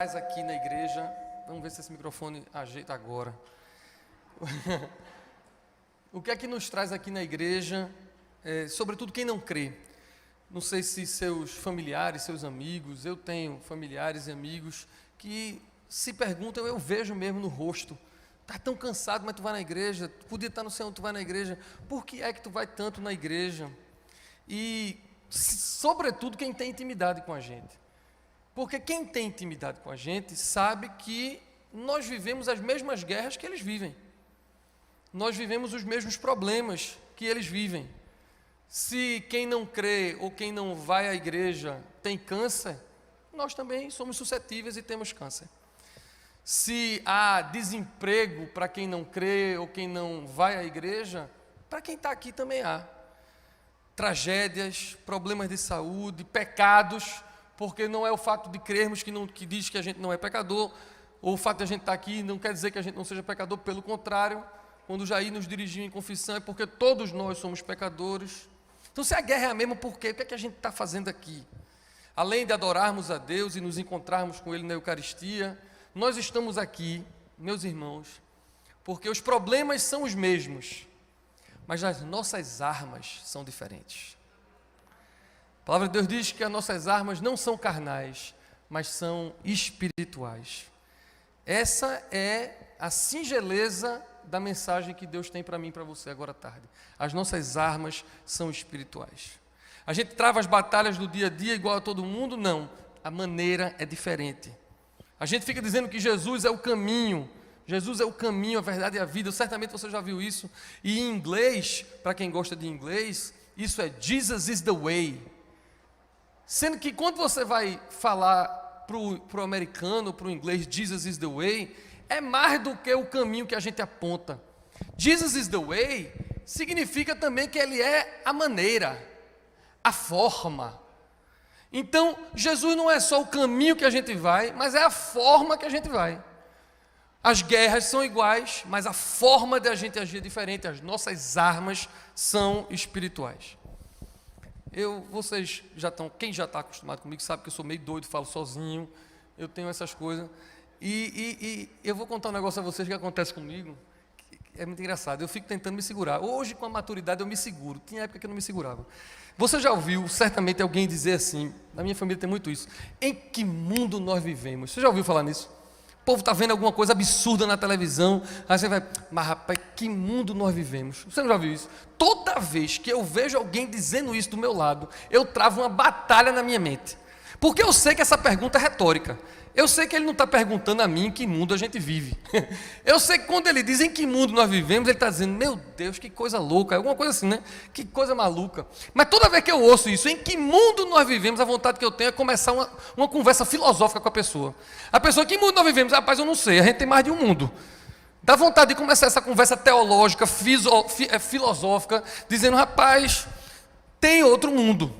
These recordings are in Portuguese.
Aqui na igreja, vamos ver se esse microfone ajeita agora. O que é que nos traz aqui na igreja, sobretudo quem não crê? Não sei se seus familiares, seus amigos, eu tenho familiares e amigos que se perguntam, eu vejo mesmo no rosto, está tão cansado, mas tu vai na igreja, tu podia estar no céu, tu vai na igreja, por que é que tu vai tanto na igreja? E, sobretudo, quem tem intimidade com a gente. Porque quem tem intimidade com a gente sabe que nós vivemos as mesmas guerras que eles vivem. Nós vivemos os mesmos problemas que eles vivem. Se quem não crê ou quem não vai à igreja tem câncer, nós também somos suscetíveis e temos câncer. Se há desemprego para quem não crê ou quem não vai à igreja, para quem está aqui também há. Tragédias, problemas de saúde, pecados, porque não é o fato de crermos que diz que a gente não é pecador, ou o fato de a gente estar aqui não quer dizer que a gente não seja pecador, pelo contrário, quando Jair nos dirigiu em confissão, é porque todos nós somos pecadores. Então, se a guerra é a mesma, por quê? O que é que a gente está fazendo aqui? Além de adorarmos a Deus e nos encontrarmos com Ele na Eucaristia, nós estamos aqui, meus irmãos, porque os problemas são os mesmos, mas as nossas armas são diferentes. A palavra de Deus diz que as nossas armas não são carnais, mas são espirituais. Essa é a singeleza da mensagem que Deus tem para mim e para você agora à tarde. As nossas armas são espirituais. A gente trava as batalhas do dia a dia igual a todo mundo? Não. A maneira é diferente. A gente fica dizendo que Jesus é o caminho. Jesus é o caminho, a verdade e a vida. Certamente você já viu isso. E em inglês, para quem gosta de inglês, isso é Jesus is the way. Sendo que quando você vai falar para o americano, para o inglês, Jesus is the way, é mais do que o caminho que a gente aponta. Jesus is the way significa também que Ele é a maneira, a forma. Então, Jesus não é só o caminho que a gente vai, mas é a forma que a gente vai. As guerras são iguais, mas a forma de a gente agir é diferente. As nossas armas são espirituais. Vocês já estão, quem já está acostumado comigo sabe que eu sou meio doido, falo sozinho, eu tenho essas coisas. E eu vou contar um negócio a vocês que acontece comigo, que é muito engraçado. Eu fico tentando me segurar. Hoje, com a maturidade, eu me seguro. Tinha época que eu não me segurava. Você já ouviu, certamente, alguém dizer assim, na minha família tem muito isso, em que mundo nós vivemos? Você já ouviu falar nisso? O povo está vendo alguma coisa absurda na televisão, aí você vai, mas rapaz, que mundo nós vivemos? Você não já viu isso? Toda vez que eu vejo alguém dizendo isso do meu lado, eu travo uma batalha na minha mente. Porque eu sei que essa pergunta é retórica. Eu sei que ele não está perguntando a mim em que mundo a gente vive. Eu sei que quando ele diz em que mundo nós vivemos, ele está dizendo, meu Deus, que coisa louca, alguma coisa assim, né? Que coisa maluca. Mas toda vez que eu ouço isso, em que mundo nós vivemos, a vontade que eu tenho é começar uma conversa filosófica com a pessoa. A pessoa, que mundo nós vivemos? Rapaz, eu não sei, a gente tem mais de um mundo. Dá vontade de começar essa conversa teológica, filosófica, dizendo, rapaz, tem outro mundo.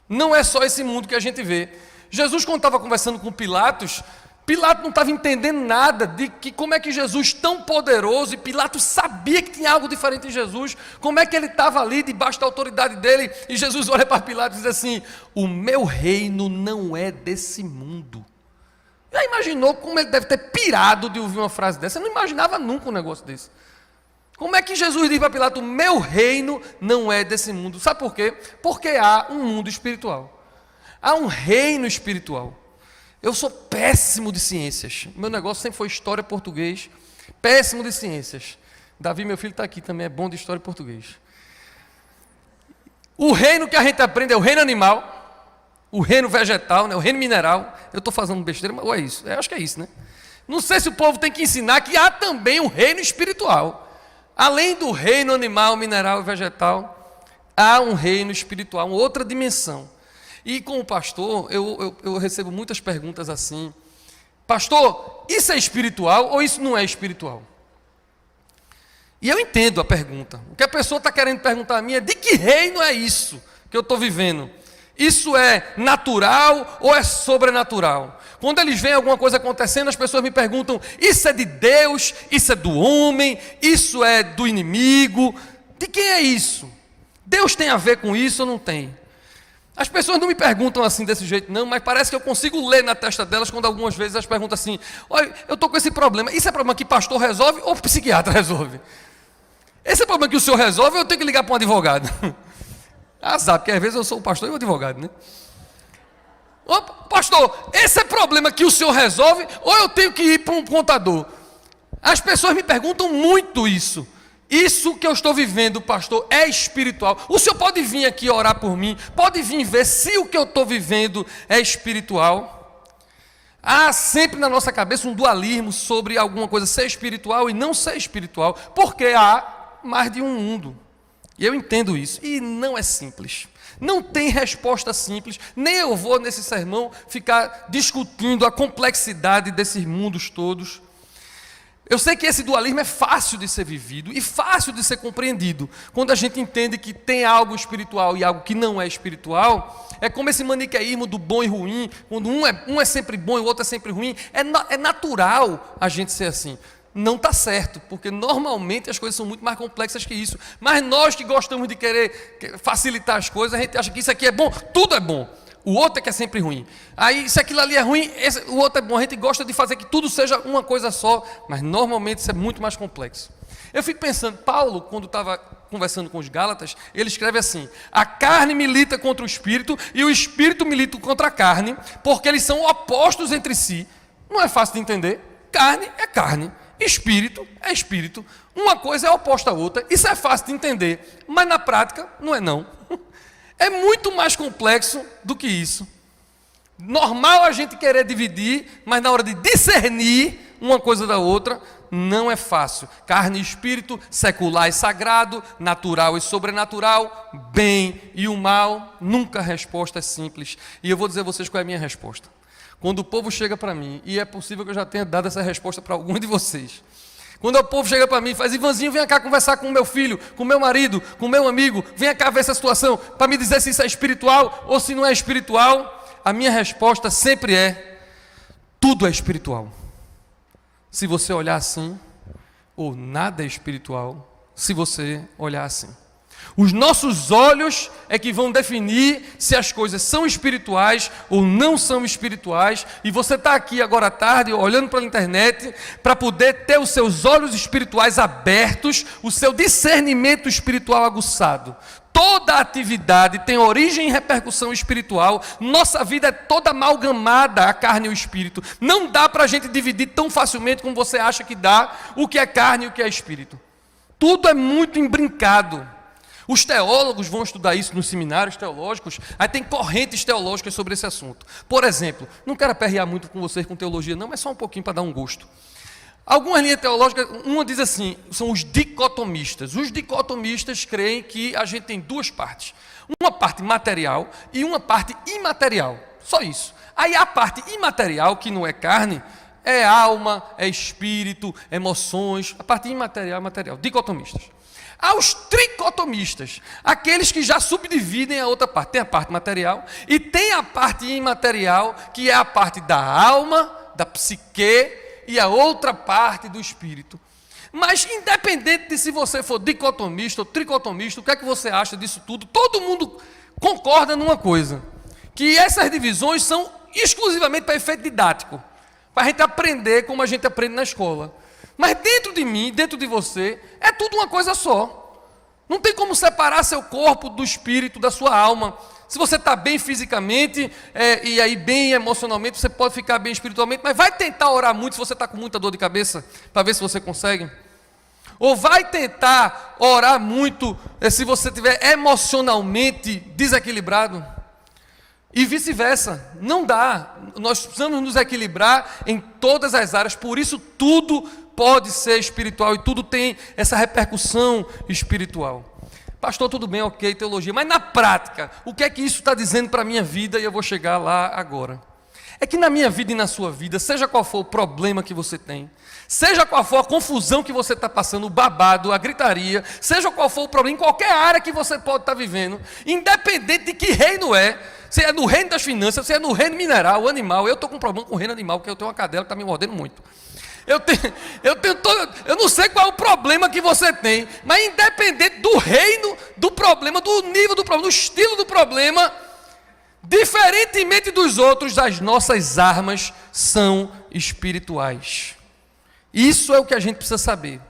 Não é só esse mundo que a gente vê. Jesus, quando estava conversando com Pilatos, Pilatos não estava entendendo nada de que como é que Jesus, tão poderoso, e Pilatos sabia que tinha algo diferente em Jesus, como é que ele estava ali debaixo da autoridade dele, e Jesus olha para Pilatos e diz assim, o meu reino não é desse mundo. Já imaginou como ele deve ter pirado de ouvir uma frase dessa? Eu não imaginava nunca um negócio desse. Como é que Jesus diz para Pilatos, o meu reino não é desse mundo? Sabe por quê? Porque há um mundo espiritual. Há um reino espiritual. Eu sou péssimo de ciências. Meu negócio sempre foi história e português. Péssimo de ciências. Davi, meu filho, está aqui também, é bom de história e português. O reino que a gente aprende é o reino animal, o reino vegetal, né? O reino mineral. Eu estou fazendo besteira, mas ou é isso? Eu acho que é isso, né? Não sei se o povo tem que ensinar que há também um reino espiritual. Além do reino animal, mineral e vegetal, há um reino espiritual, uma outra dimensão. E como pastor, eu recebo muitas perguntas assim, pastor, isso é espiritual ou isso não é espiritual? E eu entendo a pergunta. O que a pessoa está querendo perguntar a mim é, de que reino é isso que eu estou vivendo? Isso é natural ou é sobrenatural? Quando eles veem alguma coisa acontecendo, as pessoas me perguntam, isso é de Deus, isso é do homem, isso é do inimigo? De quem é isso? Deus tem a ver com isso ou não tem? As pessoas não me perguntam assim desse jeito não, mas parece que eu consigo ler na testa delas quando algumas vezes elas perguntam assim: olha, eu estou com esse problema, isso é problema que pastor resolve ou psiquiatra resolve? Esse é problema que o senhor resolve ou eu tenho que ligar para um advogado? Azar, porque às vezes eu sou o pastor e o advogado, né? Ô, pastor, esse é problema que o senhor resolve ou eu tenho que ir para um contador? As pessoas me perguntam muito isso. Isso que eu estou vivendo, pastor, é espiritual. O senhor pode vir aqui orar por mim, pode vir ver se o que eu estou vivendo é espiritual. Há sempre na nossa cabeça um dualismo sobre alguma coisa ser espiritual e não ser espiritual, porque há mais de um mundo. E eu entendo isso, e não é simples. Não tem resposta simples, nem eu vou nesse sermão ficar discutindo a complexidade desses mundos todos. Eu sei que esse dualismo é fácil de ser vivido e fácil de ser compreendido. Quando a gente entende que tem algo espiritual e algo que não é espiritual, é como esse maniqueísmo do bom e ruim, quando um é sempre bom e o outro é sempre ruim. É natural a gente ser assim. Não está certo, porque normalmente as coisas são muito mais complexas que isso. Mas nós que gostamos de querer facilitar as coisas, a gente acha que isso aqui é bom, tudo é bom. O outro é que é sempre ruim. Aí, se aquilo ali é ruim, o outro é bom. A gente gosta de fazer que tudo seja uma coisa só, mas normalmente isso é muito mais complexo. Eu fico pensando, Paulo, quando estava conversando com os Gálatas, ele escreve assim: a carne milita contra o espírito e o espírito milita contra a carne, porque eles são opostos entre si. Não é fácil de entender. Carne é carne, espírito é espírito. Uma coisa é oposta à outra. Isso é fácil de entender, mas na prática não é não. É muito mais complexo do que isso. Normal a gente querer dividir, mas na hora de discernir uma coisa da outra, não é fácil. Carne e espírito, secular e sagrado, natural e sobrenatural, bem e o mal, nunca a resposta é simples. E eu vou dizer a vocês qual é a minha resposta. Quando o povo chega para mim, e é possível que eu já tenha dado essa resposta para alguns de vocês. Quando o povo chega para mim e faz: Ivanzinho, vem cá conversar com o meu filho, com o meu marido, com o meu amigo, vem cá ver essa situação, para me dizer se isso é espiritual ou se não é espiritual, a minha resposta sempre é: tudo é espiritual. Se você olhar assim, ou nada é espiritual, se você olhar assim. Os nossos olhos é que vão definir se as coisas são espirituais ou não são espirituais. E você está aqui agora à tarde, olhando para a internet, para poder ter os seus olhos espirituais abertos, o seu discernimento espiritual aguçado. Toda atividade tem origem e repercussão espiritual. Nossa vida é toda amalgamada, a carne e o espírito. Não dá para a gente dividir tão facilmente como você acha que dá o que é carne e o que é espírito. Tudo é muito imbrincado. Os teólogos vão estudar isso nos seminários teológicos, aí tem correntes teológicas sobre esse assunto. Por exemplo, não quero aperrear muito com vocês com teologia não, mas só um pouquinho para dar um gosto. Algumas linhas teológicas, uma diz assim, são os dicotomistas. Os dicotomistas creem que a gente tem duas partes. Uma parte material e uma parte imaterial. Só isso. Aí a parte imaterial, que não é carne, é alma, é espírito, emoções. A parte imaterial é material. Dicotomistas. Há os tricotomistas, aqueles que já subdividem a outra parte. Tem a parte material e tem a parte imaterial, que é a parte da alma, da psique e a outra parte do espírito. Mas independente de se você for dicotomista ou tricotomista, o que é que você acha disso tudo? Todo mundo concorda numa coisa, que essas divisões são exclusivamente para efeito didático, para a gente aprender como a gente aprende na escola. Mas dentro de mim, dentro de você, é tudo uma coisa só. Não tem como separar seu corpo do espírito, da sua alma. Se você está bem fisicamente e aí bem emocionalmente, você pode ficar bem espiritualmente, mas vai tentar orar muito se você está com muita dor de cabeça, para ver se você consegue. Ou vai tentar orar muito se você estiver emocionalmente desequilibrado. E vice-versa, não dá. Nós precisamos nos equilibrar em todas as áreas, por isso tudo pode ser espiritual e tudo tem essa repercussão espiritual. Pastor, tudo bem, ok, teologia, mas na prática, o que é que isso está dizendo para a minha vida? E eu vou chegar lá agora. É que na minha vida e na sua vida, seja qual for o problema que você tem, seja qual for a confusão que você está passando, o babado, a gritaria, seja qual for o problema, em qualquer área que você pode estar vivendo, independente de que reino é, se é no reino das finanças, se é no reino mineral, animal. Eu estou com um problema com o reino animal, porque eu tenho uma cadela que está me mordendo muito. Eu não sei qual é o problema que você tem, mas independente do reino, do problema, do nível do problema, do estilo do problema, Diferentemente dos outros, as nossas armas são espirituais. Isso é o que a gente precisa saber.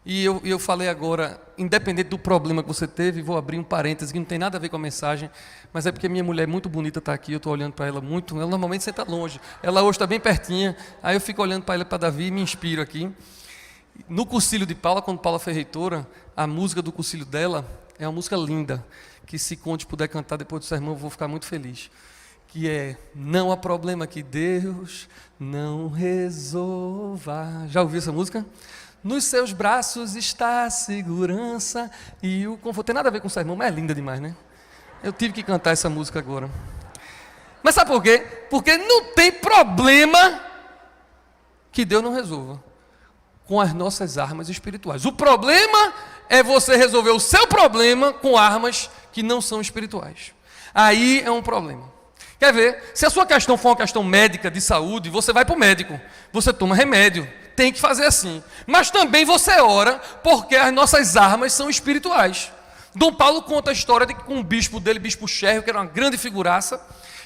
E eu falei agora, independente do problema que você teve, vou abrir um parêntese que não tem nada a ver com a mensagem, mas é porque minha mulher é muito bonita, está aqui, eu estou olhando para ela muito, ela normalmente senta longe, ela hoje está bem pertinha, aí eu fico olhando para ela, para Davi e me inspiro aqui. No cursilho de Paula, quando Paula foi reitora, a música do cursilho dela é uma música linda, que se Conte puder cantar depois do sermão, eu vou ficar muito feliz. Que é, não há problema que Deus não resolva. Já ouviu essa música? Nos seus braços está a segurança e o conforto. Tem nada a ver com o sermão, mas é linda demais, né? Eu tive que cantar essa música agora. Mas sabe por quê? Porque não tem problema que Deus não resolva com as nossas armas espirituais. O problema é você resolver o seu problema com armas que não são espirituais. Aí é um problema. Quer ver? Se a sua questão for uma questão médica, de saúde, você vai para o médico, você toma remédio, tem que fazer assim. Mas também você ora, porque as nossas armas são espirituais. Dom Paulo conta a história de que com o bispo dele, bispo Scherro, que era uma grande figuraça,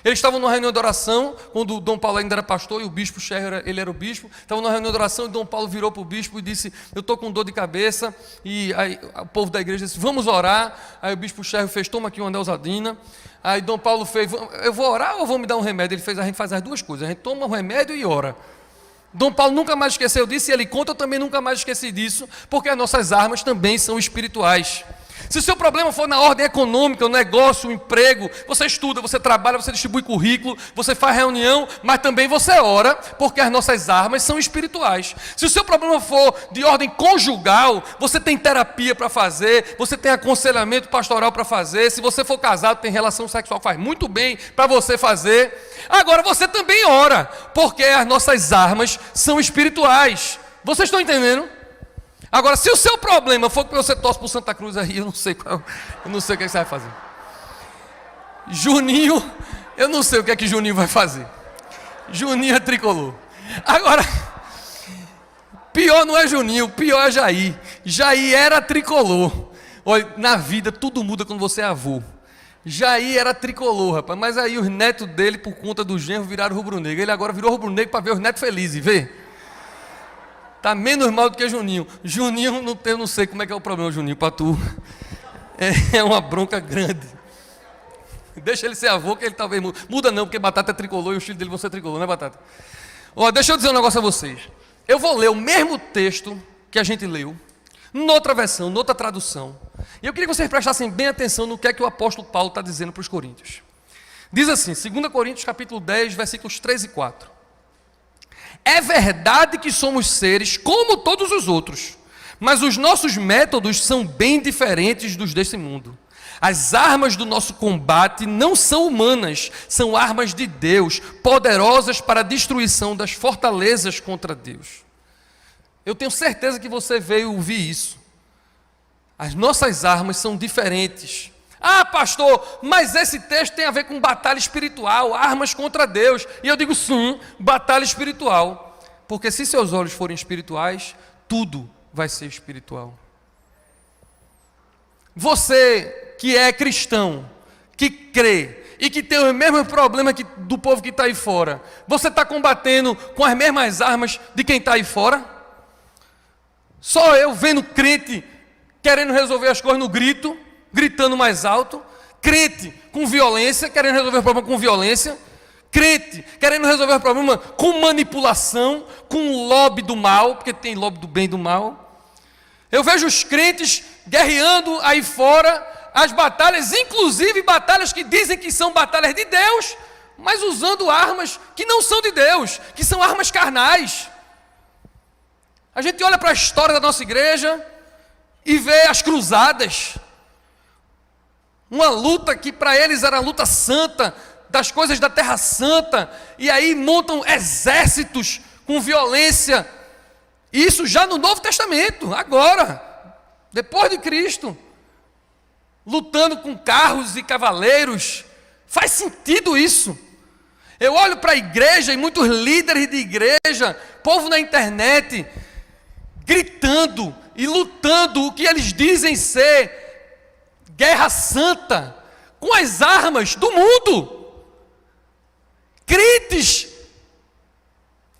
eles estavam numa reunião de oração, quando Dom Paulo ainda era pastor e o bispo Scherro, ele era o bispo, estavam numa reunião de oração e Dom Paulo virou para o bispo e disse, eu estou com dor de cabeça, e aí o povo da igreja disse, vamos orar. Aí o bispo Scherro fez, toma aqui uma Neosadina. Aí Dom Paulo fez, eu vou orar ou vou me dar um remédio? Ele fez, a gente faz as duas coisas, a gente toma um remédio e ora. Dom Paulo nunca mais esqueceu disso, e ele conta, eu também nunca mais esqueci disso, porque as nossas armas também são espirituais. Se o seu problema for na ordem econômica, o negócio, o emprego, você estuda, você trabalha, você distribui currículo, você faz reunião, mas também você ora, porque as nossas armas são espirituais. Se o seu problema for de ordem conjugal, você tem terapia para fazer, você tem aconselhamento pastoral para fazer, se você for casado, tem relação sexual, faz muito bem para você fazer. Agora você também ora, porque as nossas armas são espirituais. Vocês estão entendendo? Agora, se o seu problema for que você torce para o Santa Cruz aí, eu não sei o que você vai fazer. Juninho, eu não sei o que é que Juninho vai fazer. Juninho é tricolor. Agora, pior não é Juninho, pior é Jair. Jair era tricolor. Olha, na vida tudo muda quando você é avô. Jair era tricolor, rapaz, mas aí os netos dele, por conta do genro, viraram rubro-negro. Ele agora virou rubro-negro para ver os netos felizes, vê? Está menos mal do que Juninho. Juninho, eu não sei como é que é o problema, Juninho, para tu. É uma bronca grande. Deixa ele ser avô, que ele talvez muda. Muda não, porque Batata é tricolor e o filho dele vai ser tricolor, não é, Batata? Ó, deixa eu dizer um negócio a vocês. Eu vou ler o mesmo texto que a gente leu, noutra versão, noutra tradução. E eu queria que vocês prestassem bem atenção no que é que o apóstolo Paulo está dizendo para os coríntios. Diz assim, 2 Coríntios capítulo 10, versículos 3 e 4. É verdade que somos seres como todos os outros, mas os nossos métodos são bem diferentes dos desse mundo. As armas do nosso combate não são humanas, são armas de Deus, poderosas para a destruição das fortalezas contra Deus. Eu tenho certeza que você veio ouvir isso. As nossas armas são diferentes. Ah, pastor, mas esse texto tem a ver com batalha espiritual, armas contra Deus. E eu digo sim, batalha espiritual. Porque se seus olhos forem espirituais, tudo vai ser espiritual. Você que é cristão, que crê e que tem o mesmo problema do povo que está aí fora, você está combatendo com as mesmas armas de quem está aí fora? Só eu vendo crente querendo resolver as coisas no grito, gritando mais alto, crente com violência, querendo resolver o problema com violência, crente querendo resolver o problema com manipulação, com lobby do mal, porque tem lobby do bem e do mal. Eu vejo os crentes guerreando aí fora as batalhas, inclusive batalhas que dizem que são batalhas de Deus, mas usando armas que não são de Deus, que são armas carnais. A gente olha para a história da nossa igreja e vê as cruzadas, uma luta que para eles era a luta santa, das coisas da terra santa, e aí montam exércitos com violência, isso já no Novo Testamento, agora, depois de Cristo, lutando com carros e cavaleiros. Faz sentido isso. Eu olho para a igreja e muitos líderes de igreja, povo na internet, gritando e lutando o que eles dizem ser guerra santa, com as armas do mundo. crentes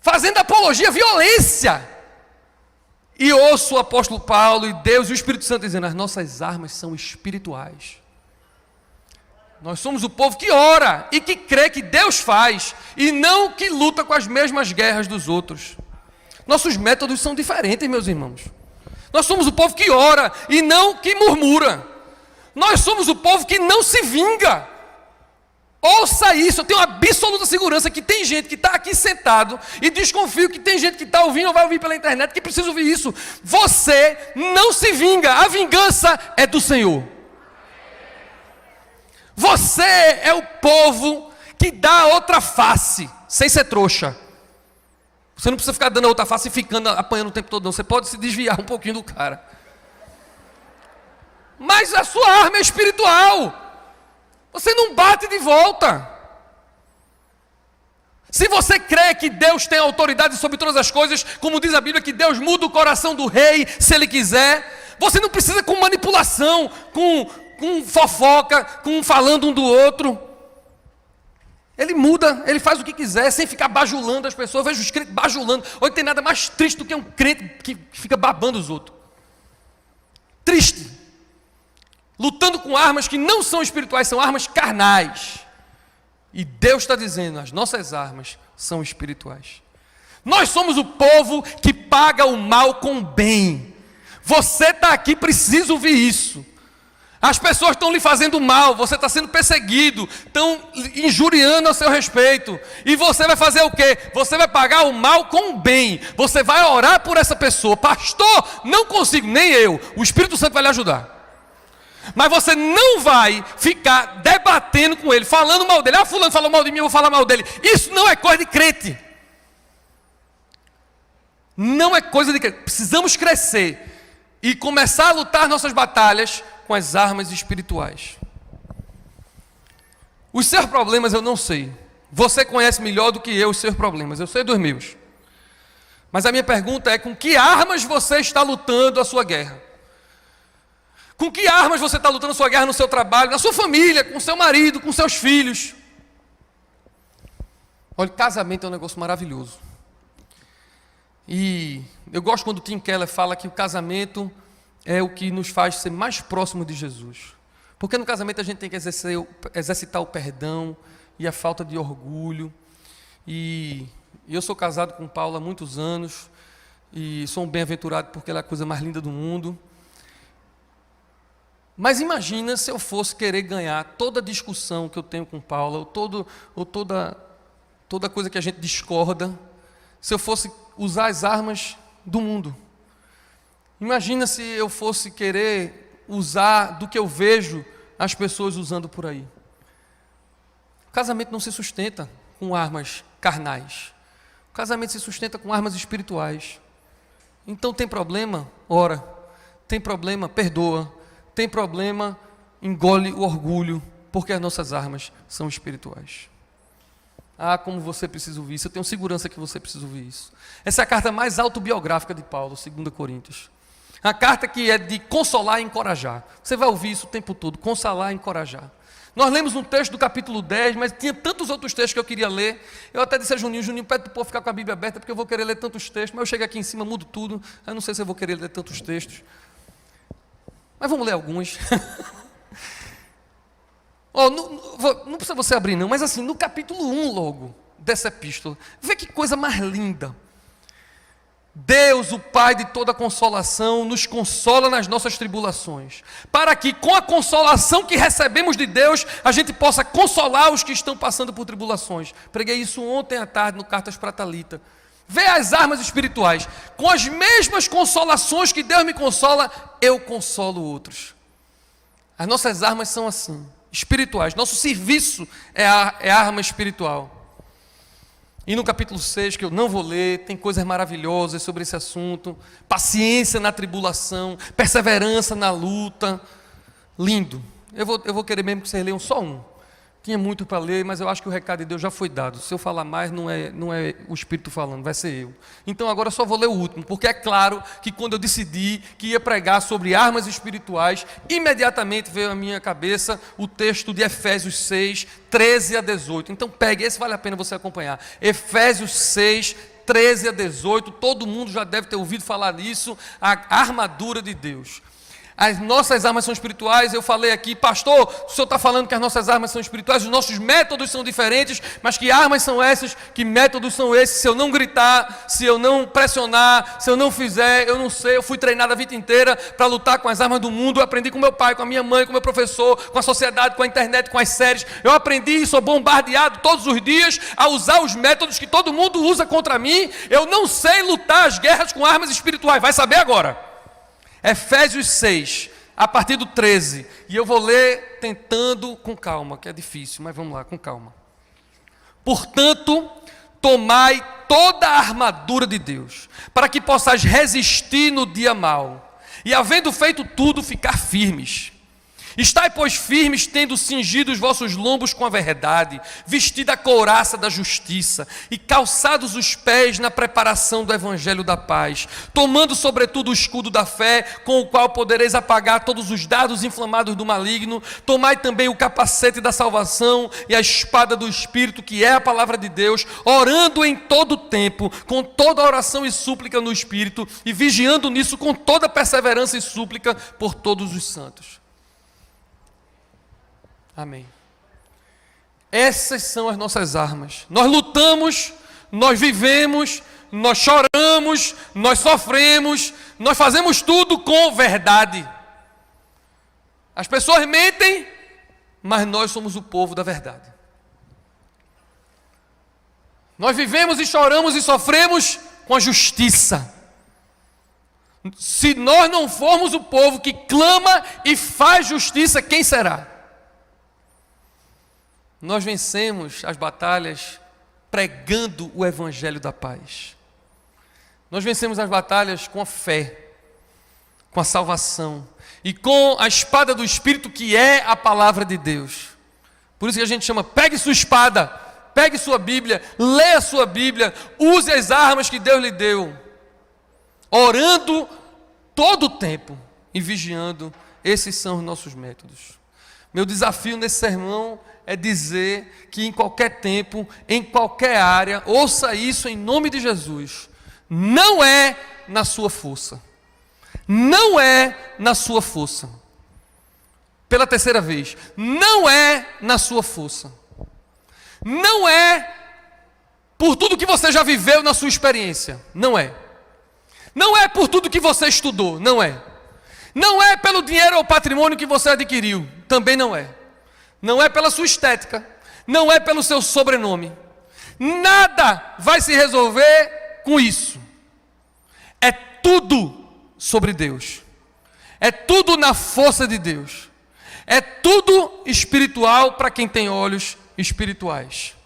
fazendo apologia à violência. E ouço o apóstolo Paulo e Deus e o Espírito Santo dizendo: as nossas armas são espirituais. Nós somos o povo que ora e que crê que Deus faz, e não que luta com as mesmas guerras dos outros. Nossos métodos são diferentes, meus irmãos. Nós somos o povo que ora e não que murmura. Nós somos o povo que não se vinga. Ouça isso, eu tenho absoluta segurança que tem gente que está aqui sentado e desconfio que tem gente que está ouvindo ou vai ouvir pela internet que precisa ouvir isso. Você não se vinga, a vingança é do Senhor. Você é o povo que dá outra face, sem ser trouxa. Você não precisa ficar dando a outra face e ficando apanhando o tempo todo, não. Você pode se desviar um pouquinho do cara. Mas a sua arma é espiritual. Você não bate de volta. Se você crê que Deus tem autoridade sobre todas as coisas, como diz a Bíblia, que Deus muda o coração do rei, se Ele quiser, você não precisa com manipulação, com fofoca, com falando um do outro. Ele muda, ele faz o que quiser, sem ficar bajulando as pessoas. Eu vejo os crentes bajulando. Hoje tem nada mais triste do que um crente que fica babando os outros. Triste. Lutando com armas que não são espirituais, são armas carnais. E Deus está dizendo: as nossas armas são espirituais. Nós somos o povo que paga o mal com o bem. Você está aqui, precisa ouvir isso. As pessoas estão lhe fazendo mal, você está sendo perseguido, estão injuriando a seu respeito. E você vai fazer o quê? Você vai pagar o mal com o bem. Você vai orar por essa pessoa. Pastor, não consigo, nem eu. O Espírito Santo vai lhe ajudar. Mas você não vai ficar debatendo com ele, falando mal dele. Ah, fulano falou mal de mim, eu vou falar mal dele. Isso não é coisa de crente. Não é coisa de crente. Precisamos crescer e começar a lutar nossas batalhas com as armas espirituais. Os seus problemas eu não sei. Você conhece melhor do que eu os seus problemas. Eu sei dos meus. Mas a minha pergunta é: com que armas você está lutando a sua guerra? Com que armas você está lutando a sua guerra no seu trabalho, na sua família, com seu marido, com seus filhos? Olha, casamento é um negócio maravilhoso. E eu gosto quando o Tim Keller fala que o casamento é o que nos faz ser mais próximo de Jesus. Porque no casamento a gente tem que exercitar o perdão e a falta de orgulho. E eu sou casado com Paula há muitos anos e sou um bem-aventurado porque ela é a coisa mais linda do mundo. Mas imagina se eu fosse querer ganhar toda a discussão que eu tenho com Paula, ou toda coisa que a gente discorda, se eu fosse usar as armas do mundo. Imagina se eu fosse querer usar do que eu vejo as pessoas usando por aí. O casamento não se sustenta com armas carnais. O casamento se sustenta com armas espirituais. Então tem problema? Ora. Tem problema? Perdoa. Tem problema? Engole o orgulho, porque as nossas armas são espirituais. Ah, como você precisa ouvir isso. Eu tenho segurança que você precisa ouvir isso. Essa é a carta mais autobiográfica de Paulo, 2 Coríntios. A carta que é de consolar e encorajar. Você vai ouvir isso o tempo todo, consolar e encorajar. Nós lemos um texto do capítulo 10, mas tinha tantos outros textos que eu queria ler. Eu até disse a Juninho, pede para o povo ficar com a Bíblia aberta, porque eu vou querer ler tantos textos, mas eu chego aqui em cima, mudo tudo. Eu não sei se eu vou querer ler tantos textos. Mas vamos ler alguns. Não precisa você abrir não, mas assim, no capítulo 1 logo, dessa epístola, vê que coisa mais linda. Deus, o Pai de toda consolação, nos consola nas nossas tribulações, para que com a consolação que recebemos de Deus, a gente possa consolar os que estão passando por tribulações. Preguei isso ontem à tarde no Cartas para Talita. Vê as armas espirituais. Com as mesmas consolações que Deus me consola, eu consolo outros. As nossas armas são assim, espirituais. Nosso serviço é a arma espiritual. E no capítulo 6, que eu não vou ler, tem coisas maravilhosas sobre esse assunto. Paciência na tribulação, perseverança na luta. Lindo. Eu vou querer mesmo que vocês leiam só um. Tinha muito para ler, mas eu acho que o recado de Deus já foi dado. Se eu falar mais, não é o Espírito falando, vai ser eu. Então agora eu só vou ler o último, porque é claro que quando eu decidi que ia pregar sobre armas espirituais, imediatamente veio à minha cabeça o texto de Efésios 6, 13 a 18. Então pegue, esse vale a pena você acompanhar. Efésios 6, 13 a 18, todo mundo já deve ter ouvido falar nisso, a armadura de Deus. As nossas armas são espirituais, eu falei aqui, pastor, o senhor está falando que as nossas armas são espirituais, os nossos métodos são diferentes, mas que armas são essas, que métodos são esses? Se eu não gritar, se eu não pressionar, se eu não fizer, eu não sei, eu fui treinado a vida inteira para lutar com as armas do mundo, eu aprendi com meu pai, com a minha mãe, com meu professor, com a sociedade, com a internet, com as séries, eu aprendi e sou bombardeado todos os dias a usar os métodos que todo mundo usa contra mim, eu não sei lutar as guerras com armas espirituais, vai saber agora. Efésios 6, a partir do 13, e eu vou ler tentando com calma, que é difícil, mas vamos lá, com calma. Portanto, tomai toda a armadura de Deus, para que possais resistir no dia mau, e havendo feito tudo, ficar firmes. Estai, pois, firmes, tendo cingido os vossos lombos com a verdade, vestida a couraça da justiça, e calçados os pés na preparação do evangelho da paz, tomando sobretudo o escudo da fé, com o qual podereis apagar todos os dardos inflamados do maligno. Tomai também o capacete da salvação e a espada do Espírito, que é a palavra de Deus, orando em todo o tempo, com toda oração e súplica no Espírito, e vigiando nisso com toda perseverança e súplica por todos os santos. Amém. Essas são as nossas armas. Nós lutamos, nós vivemos, nós choramos, nós sofremos, nós fazemos tudo com verdade. As pessoas mentem, mas nós somos o povo da verdade. Nós vivemos e choramos e sofremos com a justiça. Se nós não formos o povo que clama e faz justiça, quem será? Nós vencemos as batalhas pregando o evangelho da paz. Nós vencemos as batalhas com a fé, com a salvação e com a espada do Espírito, que é a palavra de Deus. Por isso que a gente chama, pegue sua espada, pegue sua Bíblia, leia a sua Bíblia, use as armas que Deus lhe deu, orando todo o tempo e vigiando. Esses são os nossos métodos. Meu desafio nesse sermão é dizer que em qualquer tempo, em qualquer área, ouça isso em nome de Jesus, não é na sua força, não é na sua força, pela terceira vez, não é na sua força, não é por tudo que você já viveu na sua experiência, não é por tudo que você estudou, não é pelo dinheiro ou patrimônio que você adquiriu, também não é pela sua estética, não é pelo seu sobrenome, nada vai se resolver com isso, é tudo sobre Deus, é tudo na força de Deus, é tudo espiritual para quem tem olhos espirituais.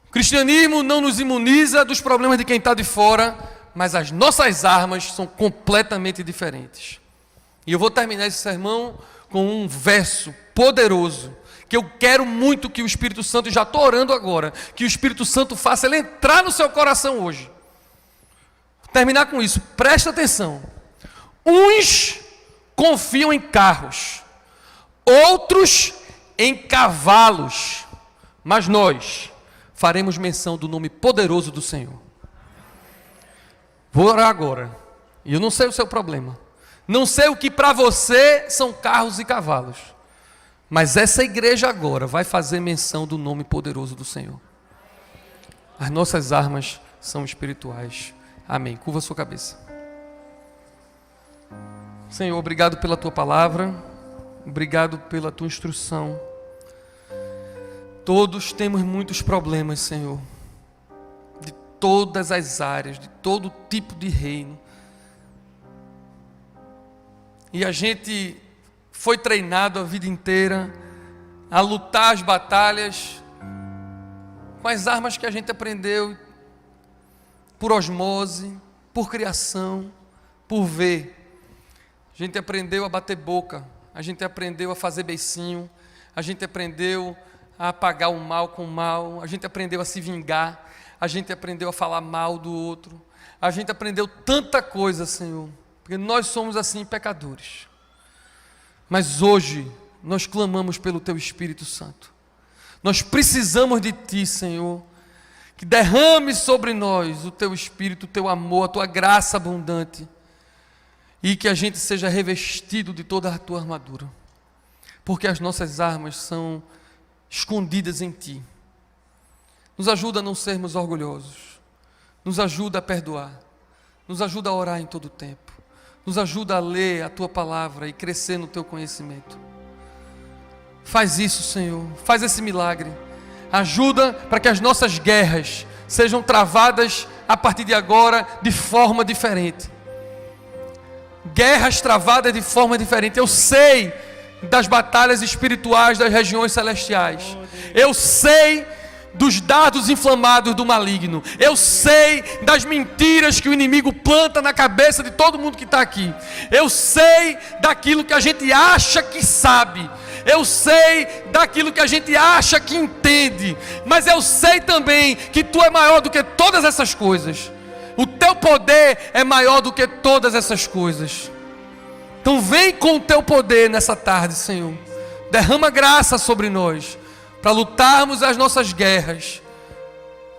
O cristianismo não nos imuniza dos problemas de quem está de fora, mas as nossas armas são completamente diferentes. E eu vou terminar esse sermão com um verso poderoso, que eu quero muito que o Espírito Santo, já estou orando agora, que o Espírito Santo faça ele entrar no seu coração hoje. Vou terminar com isso, presta atenção. Uns confiam em carros, outros em cavalos, mas nós faremos menção do nome poderoso do Senhor. Vou orar agora, e eu não sei o seu problema, não sei o que para você são carros e cavalos, mas essa igreja agora vai fazer menção do nome poderoso do Senhor. As nossas armas são espirituais. Amém. Curva a sua cabeça. Senhor, obrigado pela tua palavra, obrigado pela tua instrução. Todos temos muitos problemas, Senhor, de todas as áreas, de todo tipo de reino. E a gente foi treinado a vida inteira a lutar as batalhas com as armas que a gente aprendeu por osmose, por criação, por ver. A gente aprendeu a bater boca, a gente aprendeu a fazer beicinho, a gente aprendeu a pagar o mal com o mal, a gente aprendeu a se vingar, a gente aprendeu a falar mal do outro, a gente aprendeu tanta coisa, Senhor, porque nós somos assim pecadores. Mas hoje nós clamamos pelo Teu Espírito Santo. Nós precisamos de Ti, Senhor, que derrame sobre nós o Teu Espírito, o Teu amor, a Tua graça abundante, e que a gente seja revestido de toda a Tua armadura, porque as nossas armas são escondidas em Ti. Nos ajuda a não sermos orgulhosos, nos ajuda a perdoar, nos ajuda a orar em todo o tempo, nos ajuda a ler a Tua palavra e crescer no Teu conhecimento. Faz isso, Senhor, faz esse milagre. Ajuda para que as nossas guerras sejam travadas a partir de agora de forma diferente. Guerras travadas de forma diferente. Eu sei das batalhas espirituais das regiões celestiais. Eu sei dos dardos inflamados do maligno. Eu sei das mentiras que o inimigo planta na cabeça de todo mundo que está aqui. Eu sei daquilo que a gente acha que sabe. Eu sei daquilo que a gente acha que entende. Mas eu sei também que Tu é maior do que todas essas coisas. O Teu poder é maior do que todas essas coisas. Então vem com o Teu poder nessa tarde, Senhor. Derrama graça sobre nós, para lutarmos as nossas guerras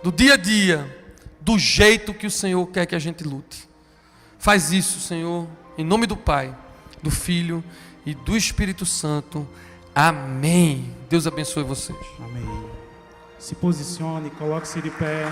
do dia a dia, do jeito que o Senhor quer que a gente lute. Faz isso, Senhor, em nome do Pai, do Filho e do Espírito Santo. Amém. Deus abençoe vocês. Amém. Se posicione, coloque-se de pé.